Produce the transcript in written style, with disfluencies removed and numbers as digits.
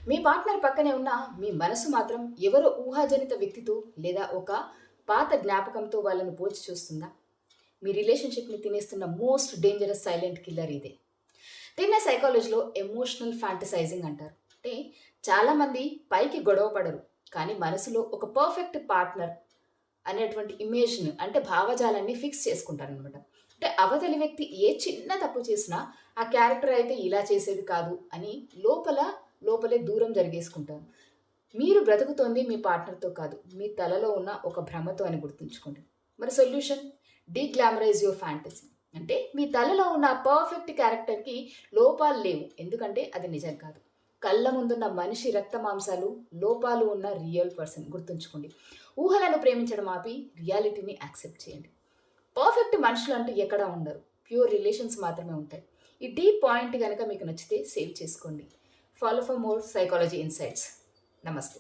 మీ partner పక్కనే ఉన్న మీ మనసు మాత్రం ఎవరో ఊహాజనిత వ్యక్తితో లేదా ఒక పాత జ్ఞాపకంతో వాళ్ళను పోల్చి చూస్తుందా? మీ రిలేషన్‌షిప్‌ని తినేస్తున్న మోస్ట్ డేంజరస్ సైలెంట్ కిల్లర్ ఇదే. దీన్నే సైకాలజీలో ఎమోషనల్ ఫ్యాంటసైజింగ్ అంటారు. అంటే చాలామంది పైకి గొడవ పడరు. కానీ మనసులో ఒక పర్ఫెక్ట్ పార్ట్నర్ అనేటువంటి ఇమేజ్‌ని అంటే భావజాలాన్ని ఫిక్స్ చేసుకుంటారనమాట. అంటే అవతలి వ్యక్తి ఏ చిన్న తప్పు చేసినా ఆ క్యారెక్టర్ అయితే ఇలా చేసేది కాదు అని లోపల లోపలే దూరం జరిగేసుకుంటారు. మీరు బ్రతుకుతోంది మీ పార్ట్నర్‌తో కాదు. మీ తలలో ఉన్న ఒక భ్రమతో అని గుర్తుంచుకోండి. మరి సొల్యూషన్? Deglamorise your fantasy. అంటే మీ తలలో ఉన్న పర్ఫెక్ట్ క్యారెక్టర్‌కి లోపాలు లేవు. ఎందుకంటే అది నిజం కాదు. కళ్ళ ముందున్న మనిషి రక్త మాంసాలు, లోపాలు ఉన్న రియల్ పర్సన్ గుర్తుంచుకోండి. ఊహలను ప్రేమించడం ఆపి రియాలిటీని యాక్సెప్ట్ చేయండి. పర్ఫెక్ట్ మనుషులంటూ ఎక్కడా ఉండరు. ప్యూర్ రిలేషన్స్ మాత్రమే ఉంటాయి. ఈ డీప్ పాయింట్ గనక మీకు నచ్చితే సేవ్ చేసుకోండి. Follow for more psychology insights. నమస్తే.